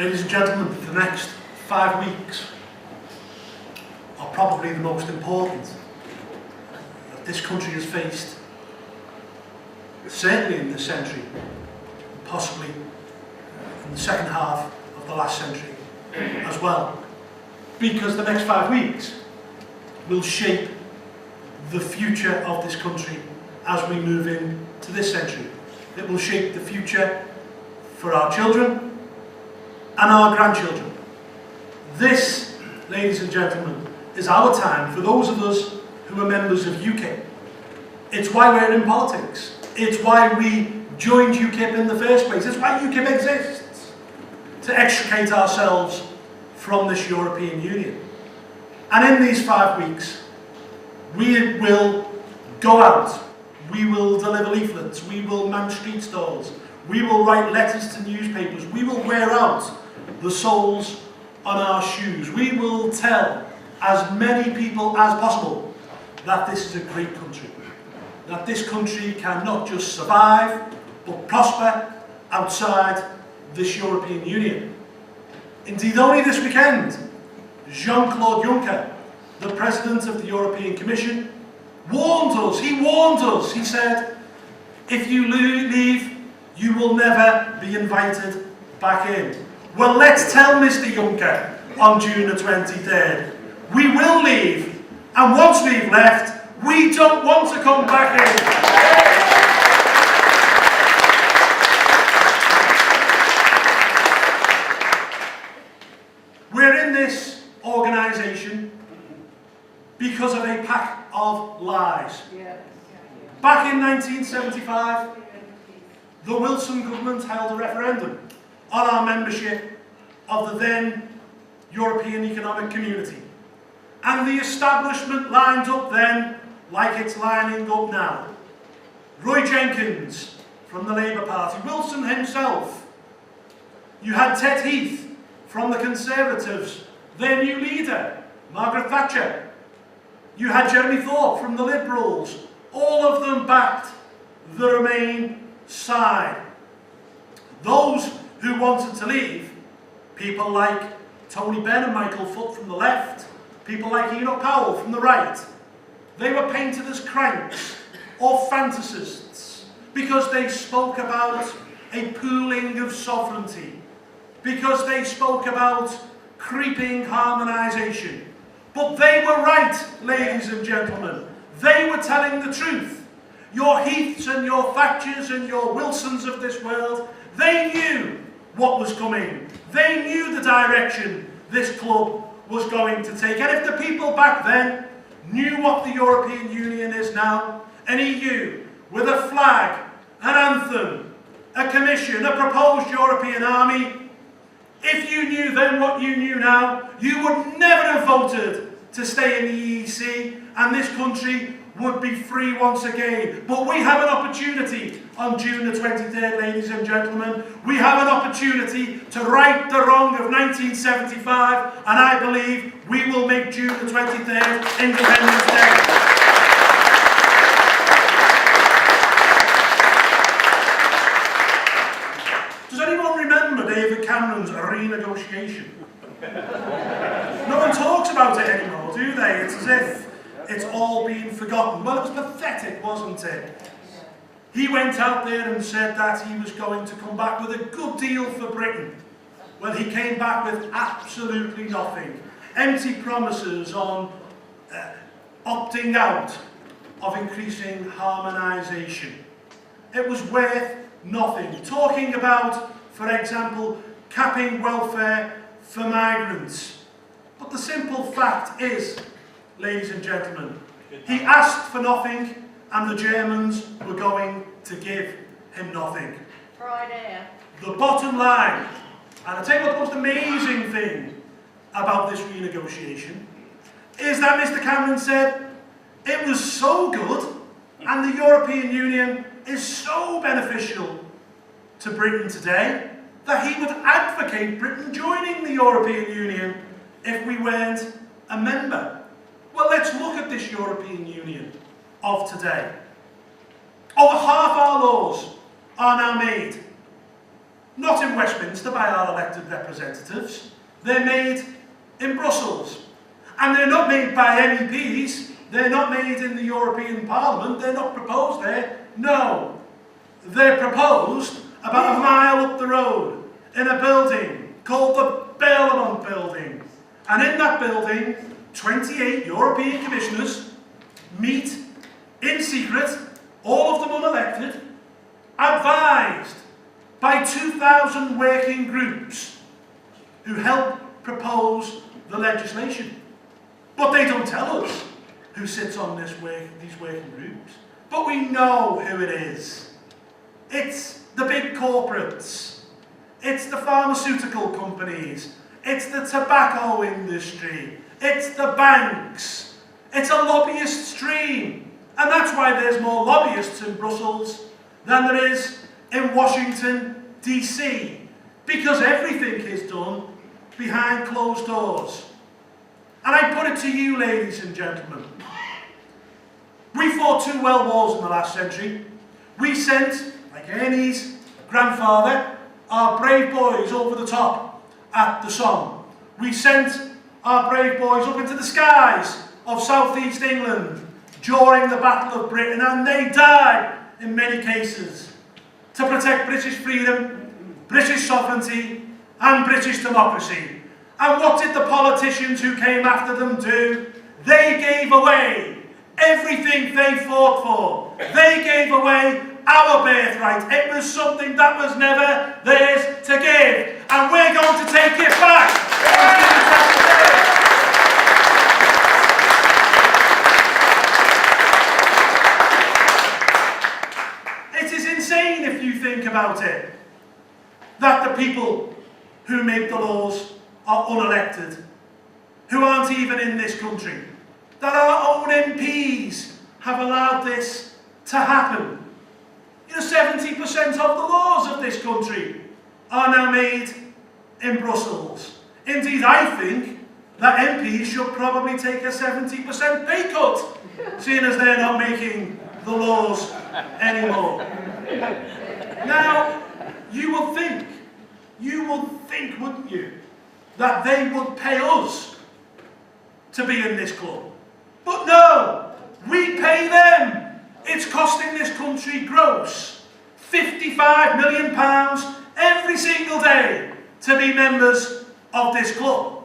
Ladies and gentlemen, the next 5 weeks are probably the most important that this country has faced, certainly in this century, possibly in the second half of the last century as well. Because the next 5 weeks will shape the future of this country as we move into this century. It will shape the future for our children and our grandchildren. This, ladies and gentlemen, is our time for those of us who are members of UKIP. It's why we're in politics. It's why we joined UKIP in the first place. It's why UKIP exists, to extricate ourselves from this European Union. And in these 5 weeks, we will go out, we will deliver leaflets, we will man street stalls, we will write letters to newspapers, we will wear out the soles on our shoes. We will tell as many people as possible that this is a great country, that this country can not just survive, but prosper outside this European Union. Indeed, only this weekend, Jean-Claude Juncker, the President of the European Commission, warned us, he said, if you leave, you will never be invited back in. Well, let's tell Mr. Juncker on June the 23rd, we will leave, and once we've left, we don't want to come back in. We're in this organisation because of a pack of lies. Back in 1975, the Wilson government held a referendum on our membership of the then European Economic Community. And the establishment lined up then like it's lining up now. Roy Jenkins from the Labour Party, Wilson himself. You had Ted Heath from the Conservatives, their new leader, Margaret Thatcher. You had Jeremy Thorpe from the Liberals. All of them backed the Remain side. Those who wanted to leave, people like Tony Benn and Michael Foot from the left, people like Enoch Powell from the right, they were painted as cranks or fantasists because they spoke about a pooling of sovereignty, because they spoke about creeping harmonisation. But they were right, ladies and gentlemen. They were telling the truth. Your Heaths and your Thatchers and your Wilsons of this world, they knew what was coming. They knew the direction this club was going to take. And if the people back then knew what the European Union is now, an EU with a flag, an anthem, a commission, a proposed European army, if you knew then what you knew now, you would never have voted to stay in the EEC, and this country would be free once again. But we have an opportunity on June the 23rd, ladies and gentlemen. We have an opportunity to right the wrong of 1975, and I believe we will make June the 23rd Independence Day. Does anyone remember David Cameron's renegotiation? No one talks about it anymore, do they? It's as if it's all been forgotten. Well, it was pathetic, wasn't it? He went out there and said that he was going to come back with a good deal for Britain. Well, he came back with absolutely nothing. Empty promises on opting out of increasing harmonisation. It was worth nothing. Talking about, for example, capping welfare for migrants. But the simple fact is, ladies and gentlemen, he asked for nothing and the Germans were going to give him nothing. Friday. The bottom line, and I'll tell you what the most amazing thing about this renegotiation, is that Mr. Cameron said it was so good and the European Union is so beneficial to Britain today that he would advocate Britain joining the European Union if we weren't a member. Well, let's look at this European Union of today. Over half our laws are now made not in Westminster by our elected representatives. They're made in Brussels. And they're not made by MEPs. They're not made in the European Parliament. They're not proposed there. No. They're proposed about a mile up the road in a building called the Parliament Building. And in that building, 28 European commissioners meet in secret, all of them unelected, advised by 2,000 working groups who help propose the legislation. But they don't tell us who sits on these working groups. But we know who it is. It's the big corporates. It's the pharmaceutical companies. It's the tobacco industry. It's the banks. It's a lobbyist stream. And that's why there's more lobbyists in Brussels than there is in Washington, DC. Because everything is done behind closed doors. And I put it to you, ladies and gentlemen. We fought 2 world wars in the last century. We sent, like Ernie's grandfather, our brave boys over the top at the Somme. We sent our brave boys up into the skies of southeast England during the Battle of Britain, and they died, in many cases, to protect British freedom, British sovereignty, and British democracy. And what did the politicians who came after them do? They gave away everything they fought for. They gave away our birthright. It was something that was never theirs to give. And we're going to take it back. It is insane, if you think about it, that the people who make the laws are unelected, who aren't even in this country, that our own MPs have allowed this to happen. 70% of the laws of this country are now made in Brussels. Indeed, I think that MPs should probably take a 70% pay cut, seeing as they're not making the laws anymore. Now, you would think, wouldn't you, that they would pay us to be in this club. But no, we pay them. It's costing this country gross £55 million every single day to be members of this club.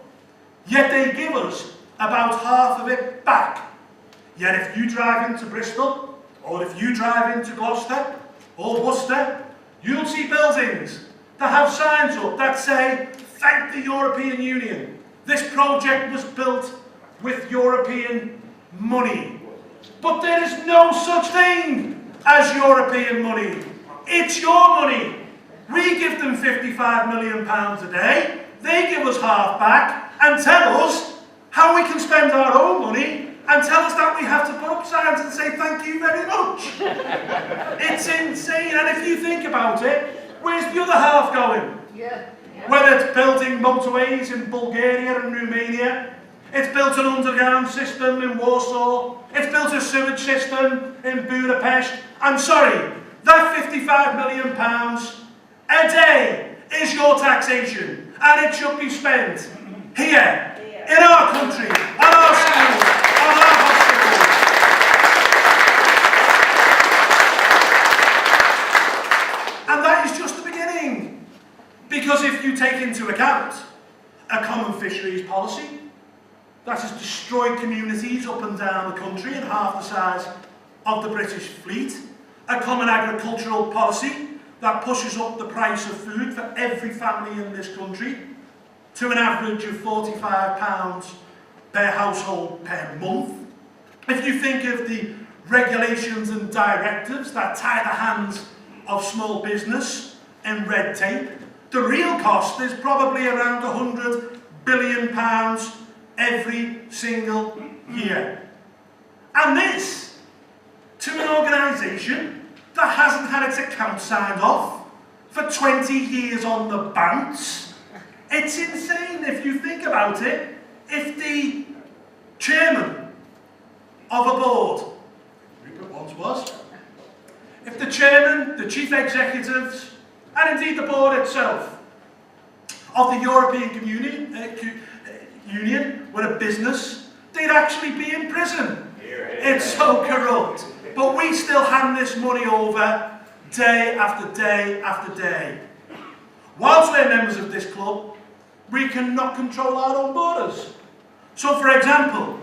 Yet they give us about half of it back. Yet if you drive into Bristol, or if you drive into Gloucester, or Worcester, you'll see buildings that have signs up that say, "Thank the European Union. This project was built with European money." But there is no such thing as European money. It's your money. We give them £55 million a day. They give us half back and tell us how we can spend our own money and tell us that we have to put up signs and say thank you very much. It's insane. And if you think about it, where's the other half going? Whether it's building motorways in Bulgaria and Romania, it's built an underground system in Warsaw, it's built a sewage system in Budapest. I'm sorry, that £55 million a day is your taxation, and it should be spent here, in our country, on our schools, on our hospitals. And that is just the beginning, because if you take into account a common fisheries policy that has destroyed communities up and down the country and half the size of the British fleet, a common agricultural policy that pushes up the price of food for every family in this country to an average of £45 per household per month. If you think of the regulations and directives that tie the hands of small business in red tape, the real cost is probably around £100 billion every single year. And this, to an organisation that hasn't had its account signed off for 20 years on the bounce. It's insane if you think about it. If the chairman of a board, Rupert once was, if the chairman, the chief executives, and indeed the board itself of the European Union were a business, they'd actually be in prison. It's so corrupt. But we still hand this money over day after day after day. Whilst we're members of this club, we cannot control our own borders. So, for example,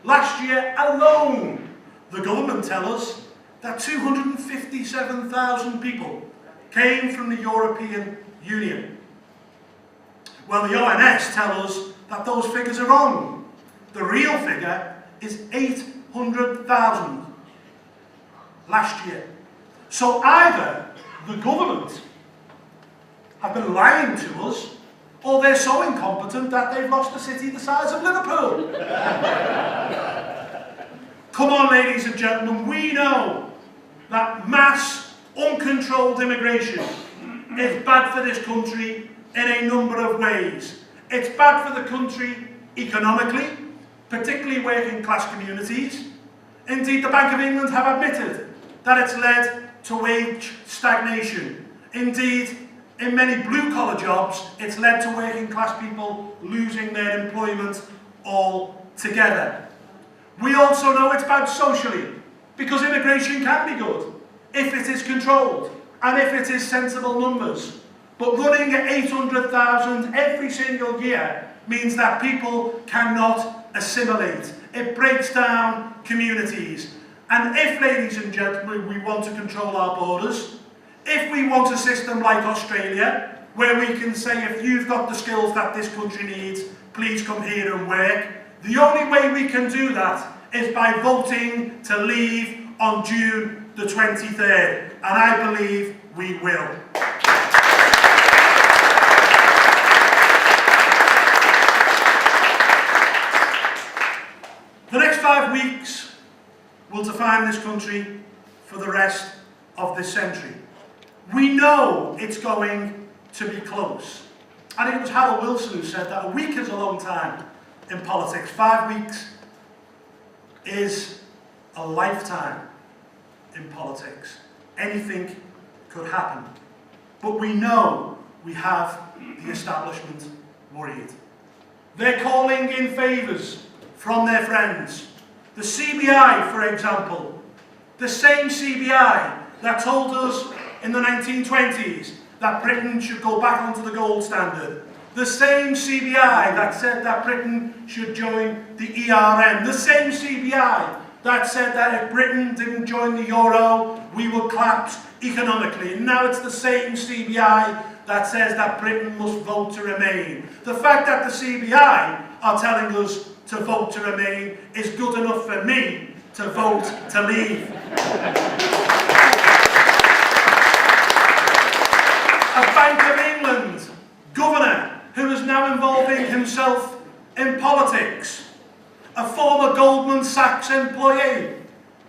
last year alone, the government tell us that 257,000 people came from the European Union. Well, the ONS tell us that those figures are wrong. The real figure is 800,000 last year. So either the government have been lying to us, or they're so incompetent that they've lost a city the size of Liverpool. Come on, ladies and gentlemen, we know that mass, uncontrolled immigration is bad for this country in a number of ways. It's bad for the country economically, particularly working class communities. Indeed, the Bank of England have admitted that it's led to wage stagnation. Indeed, in many blue-collar jobs, it's led to working class people losing their employment altogether. We also know it's bad socially, because immigration can be good if it is controlled and if it is sensible numbers. But running at 800,000 every single year means that people cannot assimilate. It breaks down communities. And if, ladies and gentlemen, we want to control our borders, if we want a system like Australia, where we can say, if you've got the skills that this country needs, please come here and work, the only way we can do that is by voting to leave on June the 23rd. And I believe we will. The next 5 weeks will define this country for the rest of this century. We know it's going to be close. I think it was Harold Wilson who said that a week is a long time in politics. 5 weeks is a lifetime in politics. Anything could happen. But we know we have the establishment worried. They're calling in favours from their friends. The CBI, for example, the same CBI that told us in the 1920s that Britain should go back onto the gold standard. The same CBI that said that Britain should join the ERM. The same CBI that said that if Britain didn't join the euro, we would collapse economically. And now it's the same CBI that says that Britain must vote to remain. The fact that the CBI are telling us to vote to remain is good enough for me to vote to leave. A Bank of England governor who is now involving himself in politics. A former Goldman Sachs employee.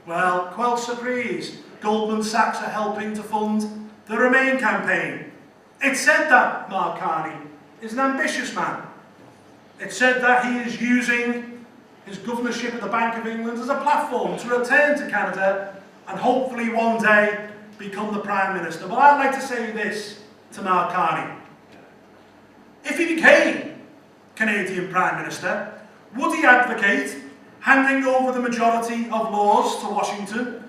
Well, quelle surprise, Goldman Sachs are helping to fund the Remain campaign. It said that Mark Carney is an ambitious man. It said that he is using his governorship at the Bank of England as a platform to return to Canada and hopefully one day become the Prime Minister. But I'd like to say this to Mark Carney. If he became Canadian Prime Minister, would he advocate handing over the majority of laws to Washington?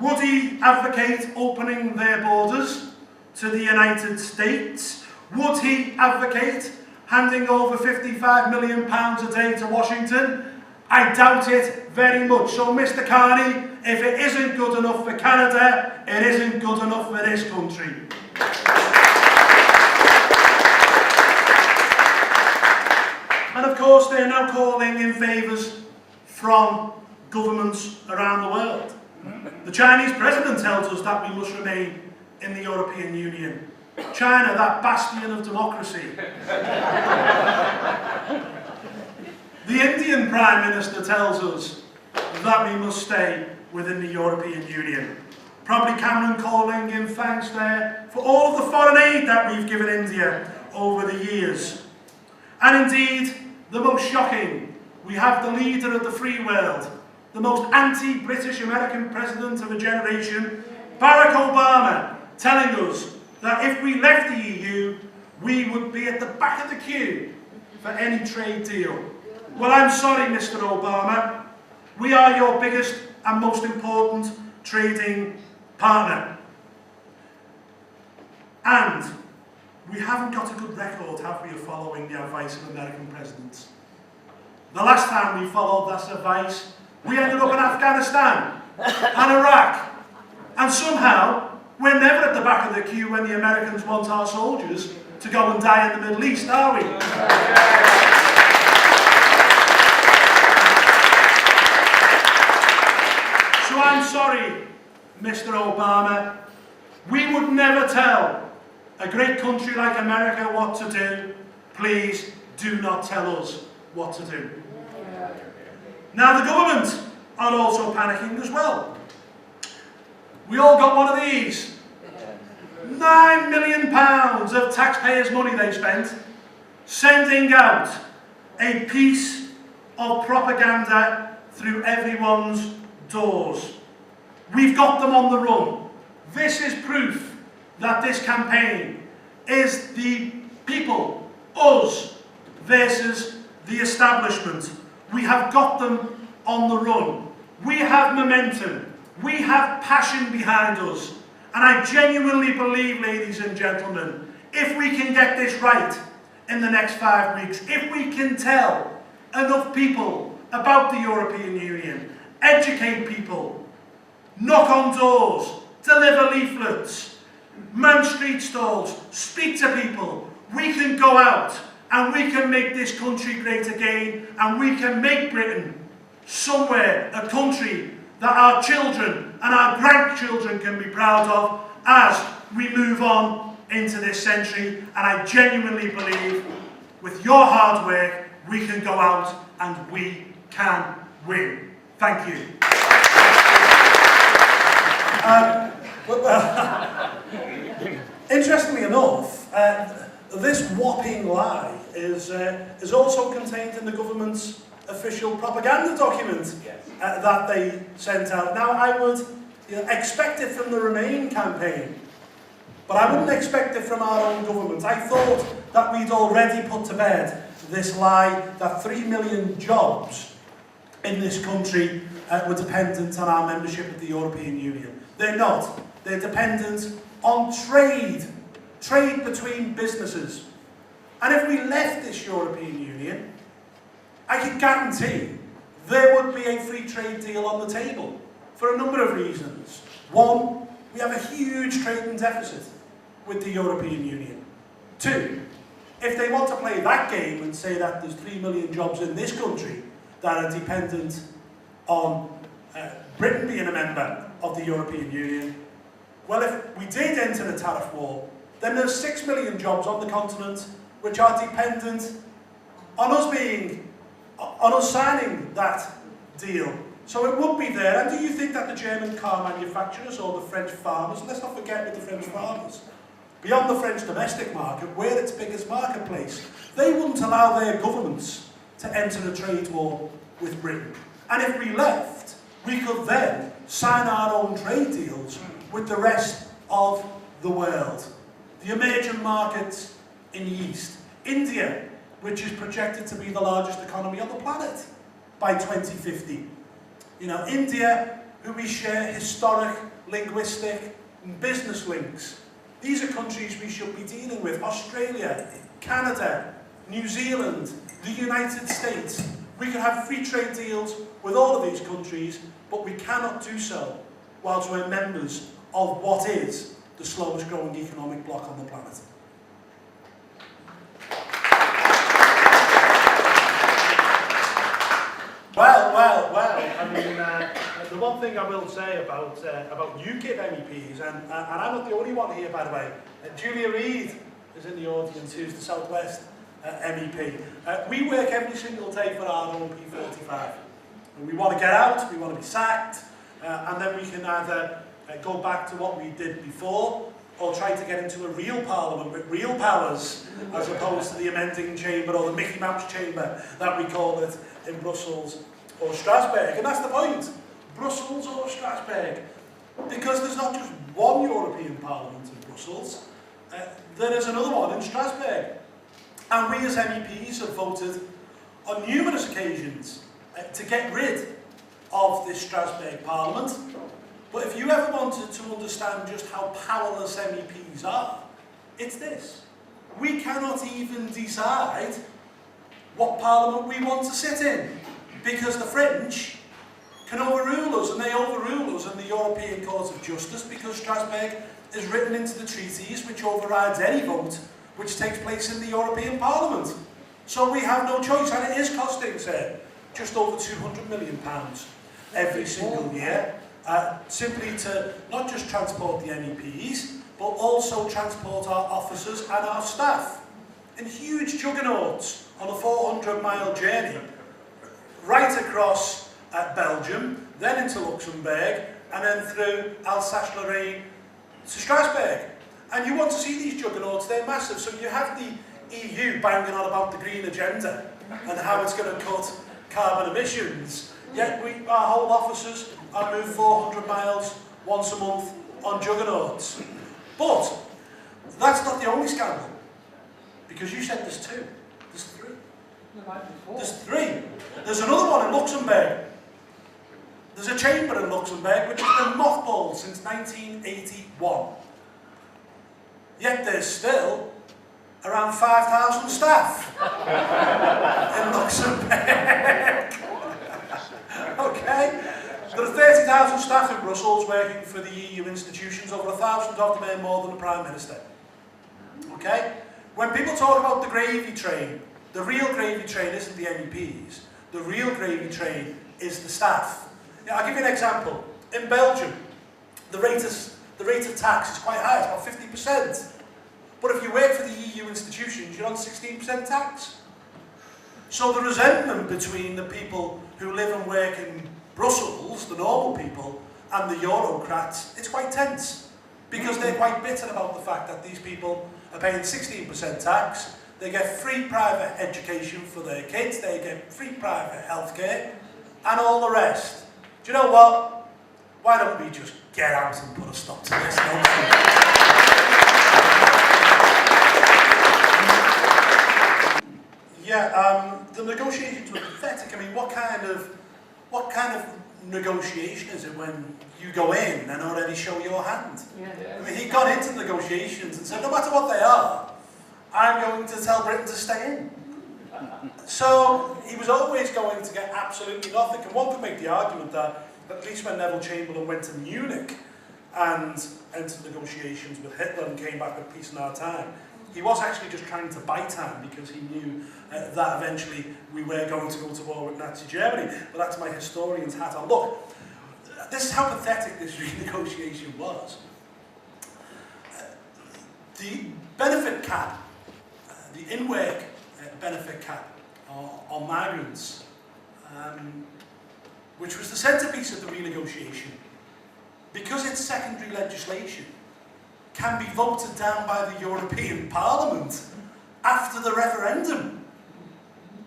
Would he advocate opening their borders to the United States? Would he advocate handing over £55 million a day to Washington? I doubt it very much. So, Mr. Carney, if it isn't good enough for Canada, it isn't good enough for this country. And of course, they're now calling in favours from governments around the world. The Chinese president tells us that we must remain in the European Union. China, that bastion of democracy. The Indian Prime Minister tells us that we must stay within the European Union. Probably Cameron calling in thanks there for all of the foreign aid that we've given India over the years. And indeed, the most shocking, we have the leader of the free world, the most anti-British American president of a generation, Barack Obama, telling us that if we left the EU, we would be at the back of the queue for any trade deal. Well, I'm sorry, Mr. Obama. We are your biggest and most important trading partner. And we haven't got a good record, have we, of following the advice of American presidents. The last time we followed that advice, we ended up in Afghanistan and Iraq. And somehow, we're never at the back of the queue when the Americans want our soldiers to go and die in the Middle East, are we? So I'm sorry, Mr. Obama. We would never tell a great country like America what to do. Please do not tell us what to do. Now the government are also panicking as well. We all got one of these. £9 million of taxpayers' money they spent sending out a piece of propaganda through everyone's doors. We've got them on the run. This is proof that this campaign is the people, us, versus the establishment. We have got them on the run. We have momentum. We have passion behind us. And I genuinely believe, ladies and gentlemen, if we can get this right in the next 5 weeks, if we can tell enough people about the European Union, educate people, knock on doors, deliver leaflets, man street stalls, speak to people, we can go out and we can make this country great again, and we can make Britain somewhere, a country that our children and our grandchildren can be proud of as we move on into this century. And I genuinely believe, with your hard work, we can go out and we can win. Thank you. Interestingly enough, this whopping lie is also contained in the government's official propaganda document that they sent out. Now, I would expect it from the Remain campaign, but I wouldn't expect it from our own government. I thought that we'd already put to bed this lie that 3 million jobs in this country were dependent on our membership of the European Union. They're not. They're dependent on trade between businesses. And if we left this European Union, I can guarantee there would be a free trade deal on the table for a number of reasons. One, we have a huge trading deficit with the European Union. Two, if they want to play that game and say that there's 3 million jobs in this country that are dependent on Britain being a member of the European Union, well, if we did enter the tariff war, then there's 6 million jobs on the continent which are dependent on us signing that deal. So it would be there. And do you think that the German car manufacturers or the French farmers, let's not forget with the French farmers, beyond the French domestic market, we're its biggest marketplace, they wouldn't allow their governments to enter a trade war with Britain. And if we left, we could then sign our own trade deals with the rest of the world. The emerging markets in the East. India, which is projected to be the largest economy on the planet by 2050. India, who we share historic, linguistic, and business links. These are countries we should be dealing with. Australia, Canada, New Zealand, the United States. We can have free trade deals with all of these countries, but we cannot do so whilst we're members of what is the slowest growing economic bloc on the planet. Well, the one thing I will say about UKIP MEPs, and I'm not the only one here, by the way. Julia Reid is in the audience, who's the South West MEP. We work every single day for our own P45. And we want to get out, we want to be sacked, and then we can either go back to what we did before, or try to get into a real parliament with real powers, as opposed to the amending chamber or the Mickey Mouse chamber that we call it in Brussels or Strasbourg. And that's the point, Brussels or Strasbourg, because there's not just one European Parliament in Brussels, there is another one in Strasbourg. And we as MEPs have voted on numerous occasions to get rid of this Strasbourg Parliament. But if you ever wanted to understand just how powerless MEPs are, it's this. We cannot even decide what Parliament we want to sit in, because the French can overrule us, and they overrule us in the European Court of Justice because Strasbourg is written into the treaties which overrides any vote which takes place in the European Parliament. So we have no choice, and it is costing, say, just over £200 million every single year, simply to not just transport the MEPs, but also transport our officers and our staff in huge juggernauts on a 400-mile journey, right across Belgium, then into Luxembourg, and then through Alsace-Lorraine to Strasbourg. And you want to see these juggernauts, they're massive. So you have the EU banging on about the green agenda and how it's going to cut carbon emissions, yet our whole officers are moved 400 miles once a month on juggernauts. But that's not the only scandal, because you said there's two. There's three. There's three. There's another one in Luxembourg. There's a chamber in Luxembourg which has been mothballed since 1981. Yet there's still around 5,000 staff in Luxembourg. Okay? There are 30,000 staff in Brussels working for the EU institutions, over 1,000 of them earn more than the Prime Minister. Okay? When people talk about the gravy train, the real gravy train isn't the MEPs. The real gravy train is the staff. Now, I'll give you an example. In Belgium, the rate of tax is quite high, it's about 50%. But if you work for the EU institutions, you're on 16% tax. So the resentment between the people who live and work in Brussels, the normal people, and the Eurocrats, it's quite tense. Because they're quite bitter about the fact that these people are paying 16% tax, they get free private education for their kids, they get free private healthcare, and all the rest. Do you know what? Why don't we just get out and put a stop to this nonsense? Yeah, the negotiations were pathetic. I mean, what kind of negotiation is it when you go in and already show your hand? Yeah. I mean, he got into negotiations and said, no matter what they are, I'm going to tell Britain to stay in. So he was always going to get absolutely nothing. And one could make the argument that at least when Neville Chamberlain went to Munich and entered negotiations with Hitler and came back with peace in our time, he was actually just trying to buy time because he knew that eventually we were going to go to war with Nazi Germany. But that's my historian's hat on. Look, this is how pathetic this renegotiation was. The benefit cap, the in-work benefit cap on migrants, which was the centrepiece of the renegotiation, because it's secondary legislation, can be voted down by the European Parliament after the referendum.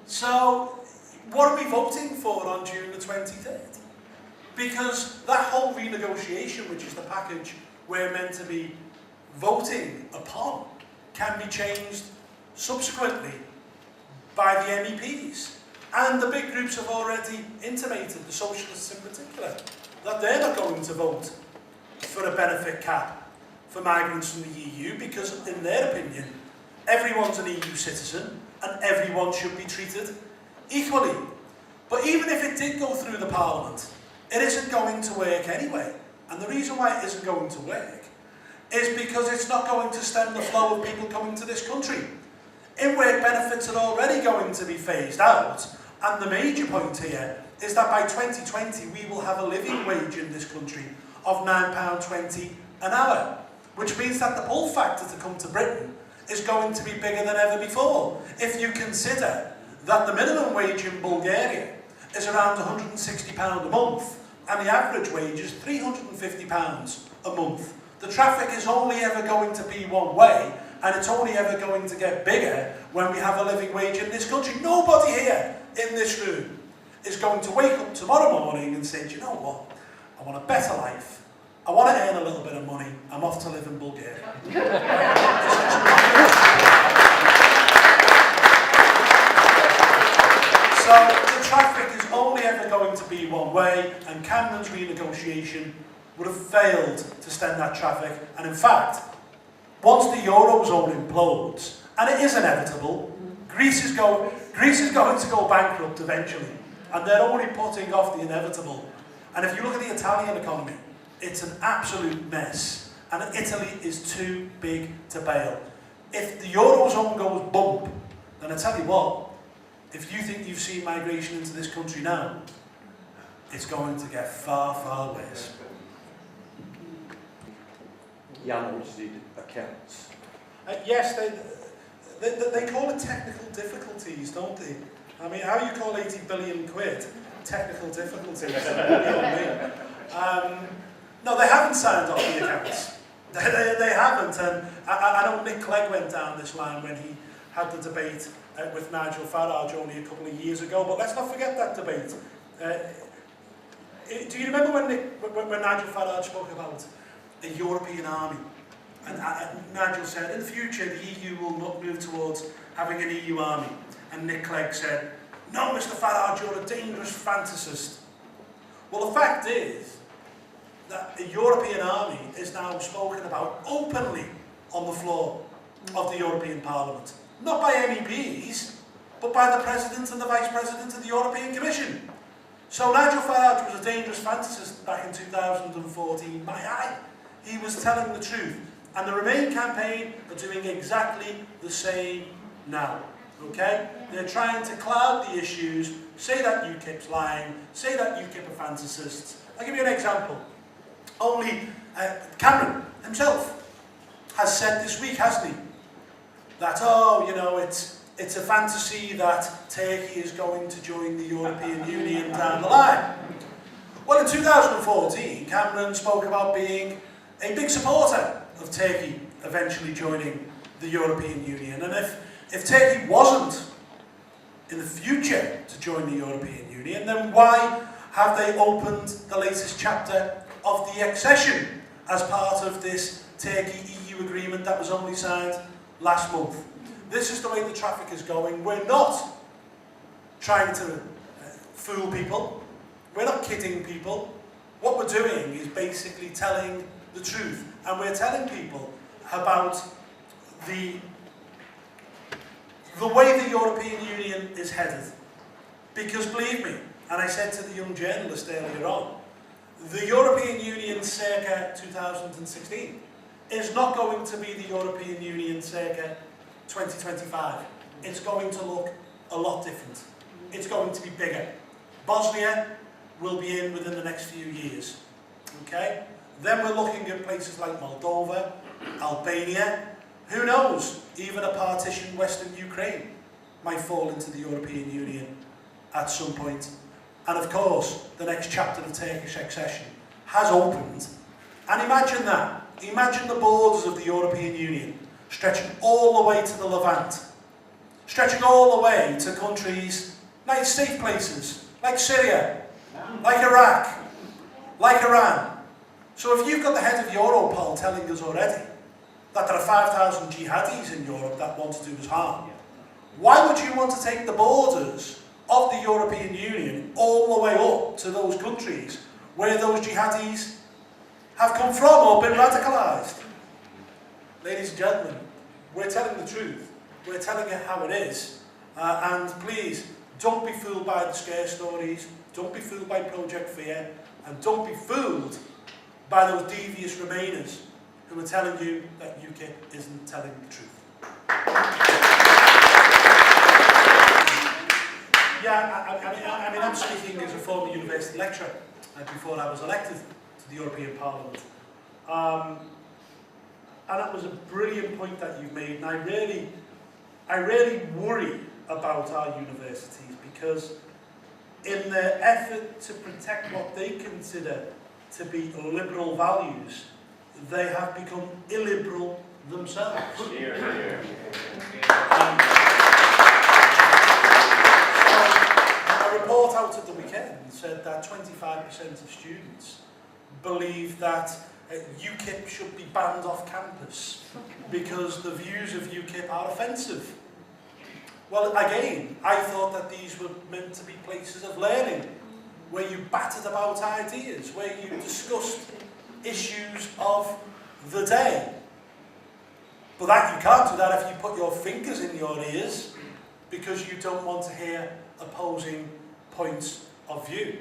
So, what are we voting for on June the 23rd? Because that whole renegotiation, which is the package we're meant to be voting upon, can be changed subsequently by the MEPs. And the big groups have already intimated, the socialists in particular, that they're not going to vote for a benefit cap for migrants from the EU, because in their opinion, everyone's an EU citizen and everyone should be treated equally. But even if it did go through the Parliament, it isn't going to work anyway. And the reason why it isn't going to work is because it's not going to stem the flow of people coming to this country. In-work benefits are already going to be phased out, and the major point here is that by 2020 we will have a living wage in this country of £9.20 an hour. Which means that the pull factor to come to Britain is going to be bigger than ever before. If you consider that the minimum wage in Bulgaria is around £160 a month, and the average wage is £350 a month, the traffic is only ever going to be one way, and it's only ever going to get bigger when we have a living wage in this country. Nobody here in this room is going to wake up tomorrow morning and say, do you know what? I want a better life. I want want to earn a little bit of money, I'm off to live in Bulgaria. So the traffic is only ever going to be one way, and Cameron's renegotiation would have failed to stem that traffic. And in fact, once the Eurozone implodes, and it is inevitable, Greece is going to go bankrupt eventually, and they're already putting off the inevitable. And if you look at the Italian economy, it's an absolute mess, and Italy is too big to bail. If the Eurozone goes bump, then I tell you what, if you think you've seen migration into this country now, it's going to get far, far worse. Jan audited accounts. Yes, they call it technical difficulties, don't they? I mean, how you call 80 billion quid technical difficulties? You know what I mean? No, they haven't signed off the accounts. They haven't. And I know Nick Clegg went down this line when he had the debate with Nigel Farage only a couple of years ago. But let's not forget that debate. Do you remember when Nigel Farage spoke about a European army? And Nigel said, in the future, the EU will not move towards having an EU army. And Nick Clegg said, no, Mr. Farage, you're a dangerous fantasist. Well, the fact is that a European army is now spoken about openly on the floor of the European Parliament. Not by MEPs, but by the President and the Vice President of the European Commission. So Nigel Farage was a dangerous fantasist back in 2014. My eye, he was telling the truth. And the Remain campaign are doing exactly the same now. Okay? They're trying to cloud the issues, say that UKIP's lying, say that UKIP are fantasists. I'll give you an example. Only Cameron himself has said this week, hasn't he? That, oh, you know, it's a fantasy that Turkey is going to join the European Union down the line. Well, in 2014, Cameron spoke about being a big supporter of Turkey eventually joining the European Union. And if Turkey wasn't in the future to join the European Union, then why have they opened the latest chapter of the accession as part of this Turkey-EU agreement that was only signed last month? This is the way the traffic is going. We're not trying to fool people. We're not kidding people. What we're doing is basically telling the truth. And we're telling people about the way the European Union is headed. Because believe me, and I said to the young journalist earlier on, the European Union circa 2016 is not going to be the European Union circa 2025. It's going to look a lot different. It's going to be bigger. Bosnia will be in within the next few years. Okay? Then we're looking at places like Moldova, Albania. Who knows? Even a partitioned Western Ukraine might fall into the European Union at some point. And of course, the next chapter of Turkish accession has opened. And imagine that. Imagine the borders of the European Union stretching all the way to the Levant, stretching all the way to countries, nice safe places, like Syria, like Iraq, like Iran. So if you've got the head of Europol telling us already that there are 5,000 jihadis in Europe that want to do us harm, why would you want to take the borders of the European Union all the way up to those countries where those jihadis have come from or been radicalised? Ladies and gentlemen, we're telling the truth. We're telling it how it is. And please, don't be fooled by the scare stories. Don't be fooled by Project Fear. And don't be fooled by those devious Remainers who are telling you that UKIP isn't telling the truth. Yeah, I mean, I'm speaking as a former university lecturer before I was elected to the European Parliament. And that was a brilliant point that you've made, and I really worry about our universities because in their effort to protect what they consider to be liberal values, they have become illiberal themselves. Here, here. A report out at the weekend said that 25% of students believe that UKIP should be banned off campus because the views of UKIP are offensive. Well, again, I thought that these were meant to be places of learning, where you battered about ideas, where you discussed issues of the day. But that you can't do that if you put your fingers in your ears because you don't want to hear opposing points of view.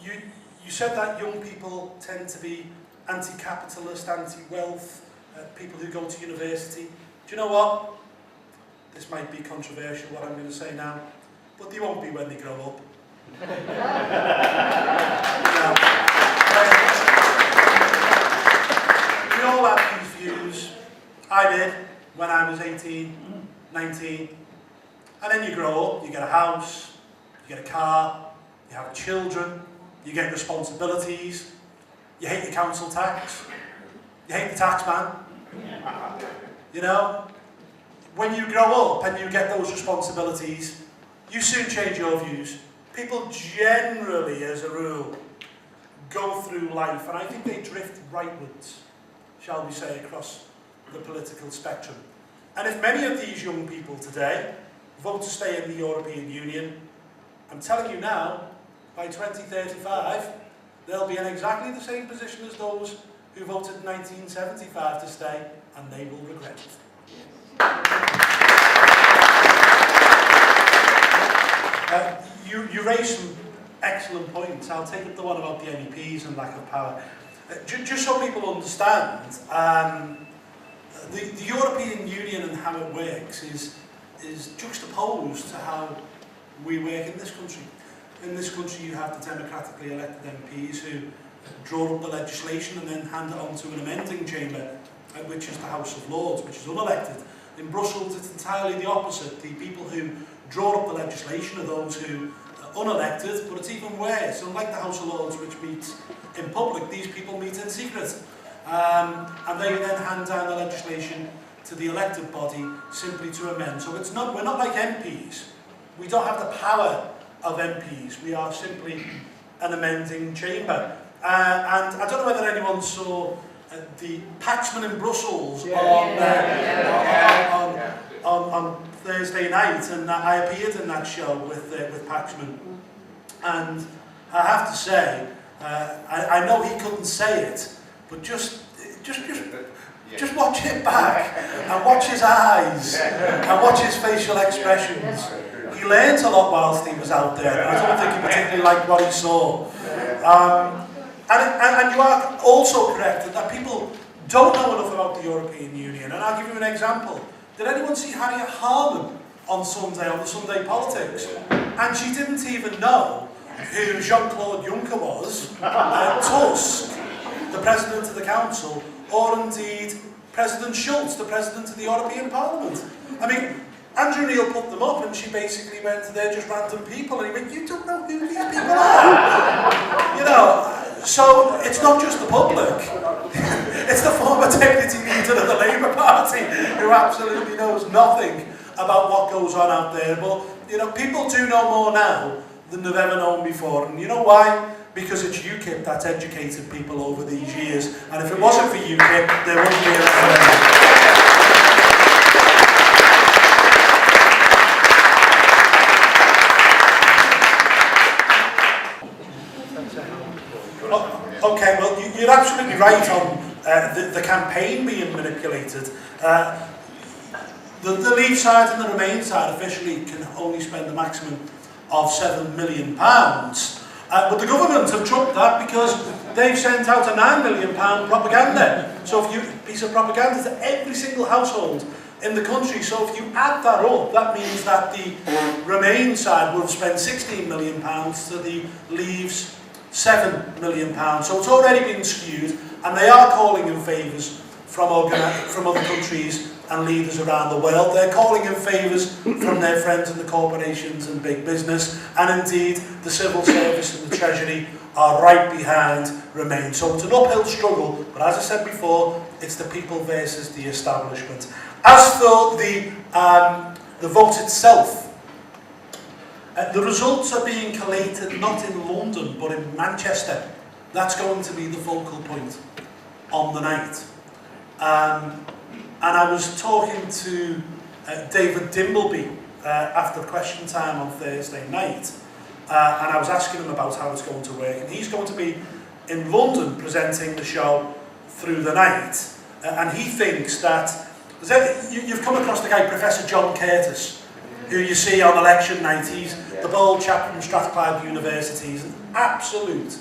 You said that young people tend to be anti-capitalist, anti-wealth, people who go to university. Do you know what? This might be controversial, what I'm going to say now, but they won't be when they grow up. We all have these views. I did when I was 18, 19. And then you grow up, you get a house, you get a car, you have children, you get responsibilities, you hate the council tax, you hate the tax man. You know, when you grow up and you get those responsibilities, you soon change your views. People generally, as a rule, go through life, and I think they drift rightwards, shall we say, across the political spectrum. And if many of these young people today vote to stay in the European Union, I'm telling you now, by 2035, they'll be in exactly the same position as those who voted in 1975 to stay, and they will regret it. You raised some excellent points. I'll take up the one about the MEPs and lack of power. Just so people understand, the European Union and how it works is juxtaposed to how we work in this country. In this country you have the democratically elected MPs who draw up the legislation and then hand it on to an amending chamber, which is the House of Lords, which is unelected. In Brussels it's entirely the opposite. The people who draw up the legislation are those who are unelected, but it's even worse. Unlike the House of Lords, which meets in public, these people meet in secret. And they then hand down the legislation to the elected body simply to amend. So we're not like MPs. We don't have the power of MPs. We are simply an amending chamber. And I don't know whether anyone saw the Paxman in Brussels on Thursday night, and I appeared in that show with Paxman. And I have to say, I know he couldn't say it, but just watch it back and watch his eyes and watch his facial expressions. He learnt a lot whilst he was out there, and I don't think he particularly liked what he saw. And you are also correct that people don't know enough about the European Union. And I'll give you an example. Did anyone see Harriet Harman on Sunday, on the Sunday Politics? And she didn't even know who Jean-Claude Juncker was, Tusk, the President of the Council, or indeed President Schulz, the President of the European Parliament. I mean, Andrew Neil put them up and she basically went, they're just random people, and he went, you don't know who these people are. You know, so it's not just the public. It's the former deputy leader of the Labour Party who absolutely knows nothing about what goes on out there. But, you know, people do know more now than they've ever known before. And you know why? Because it's UKIP that's educated people over these years. And if it wasn't for UKIP, there wouldn't be a referendum. Okay, well, you're absolutely right on the campaign being manipulated. The Leave side and the Remain side officially can only spend a maximum of £7 million. But the government have trumped that because they've sent out a £9 million propaganda. So if you piece of propaganda to every single household in the country. So if you add that up, that means that the Remain side would have spent £16 million to the Leave's £7 million. So it's already been skewed, and they are calling in favours from other countries and leaders around the world. They're calling in favours from their friends in the corporations and big business, and indeed the civil service and the Treasury are right behind Remain. So it's an uphill struggle, but as I said before, it's the people versus the establishment. As for the vote itself, the results are being collated not in London but in Manchester. That's going to be the focal point on the night. And I was talking to David Dimbleby after question time on Thursday night, and I was asking him about how it's going to work. And he's going to be in London presenting the show through the night, and he thinks that you've come across the guy Professor John Curtis, who you see on election night. He's the bold chap from Strathclyde University. He's an absolute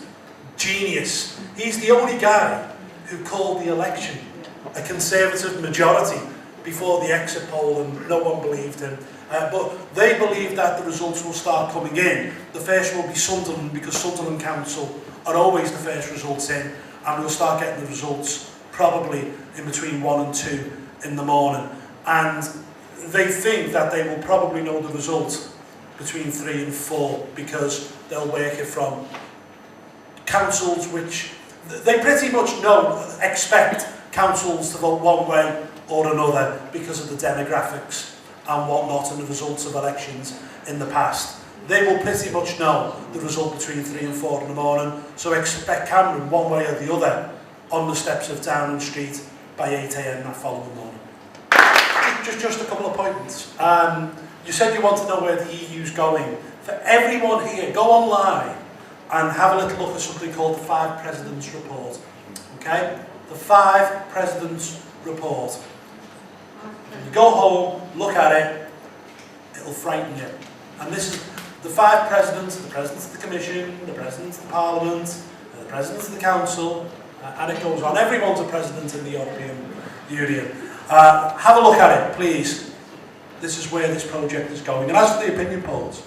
genius. He's the only guy who called the election a Conservative majority before the exit poll, and no one believed him. But they believe that the results will start coming in. The first will be Sunderland, because Sunderland Council are always the first results in, and we'll start getting the results probably in between 1 and 2 in the morning. And they think that they will probably know the result between 3 and 4, because they'll work it from councils which they pretty much expect councils to vote one way or another because of the demographics and whatnot and the results of elections in the past. They will pretty much know the result between 3 and 4 in the morning, so expect Cameron one way or the other on the steps of Downing Street by 8 AM that following morning. Just a couple of points. You said you want to know where the EU's going. For everyone here, go online and have a little look at something called the 5 Presidents Report. Okay? The 5 Presidents Report. When you go home, look at it, it'll frighten you. And this is the 5 presidents, the presidents of the Commission, the presidents of the Parliament, the presidents of the Council, and it goes on. Everyone's a president in the European Union. Have a look at it, please. This is where this project is going. And as for the opinion polls,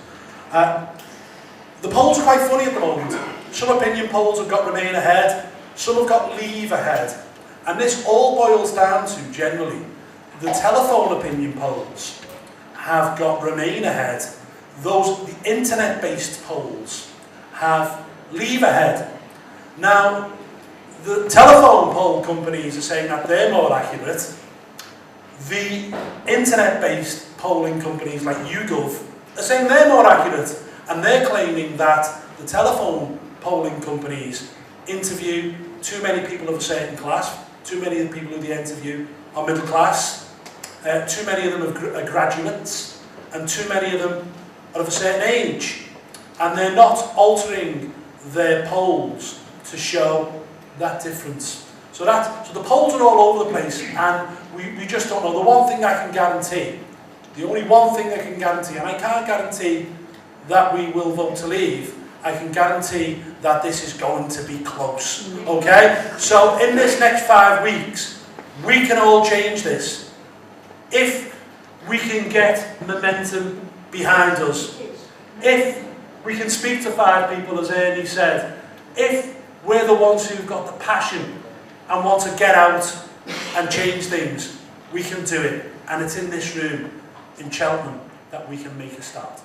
the polls are quite funny at the moment. Some opinion polls have got Remain ahead, some have got Leave ahead. And this all boils down to, generally, the telephone opinion polls have got Remain ahead. The internet-based polls have Leave ahead. Now, the telephone poll companies are saying that they're more accurate. The internet-based polling companies like YouGov are saying they're more accurate, and they're claiming that the telephone polling companies interview too many people of a certain class, too many of the people who they interview are middle class, too many of them are graduates, and too many of them are of a certain age, and they're not altering their polls to show that difference. So the polls are all over the place, and we just don't know. The one thing I can guarantee, the only one thing I can guarantee, and I can't guarantee that we will vote to leave, I can guarantee that this is going to be close, okay? So in this next 5 weeks, we can all change this. If we can get momentum behind us, if we can speak to 5 people, as Ernie said, if we're the ones who've got the passion and want to get out and change things, we can do it. And it's in this room in Cheltenham that we can make a start.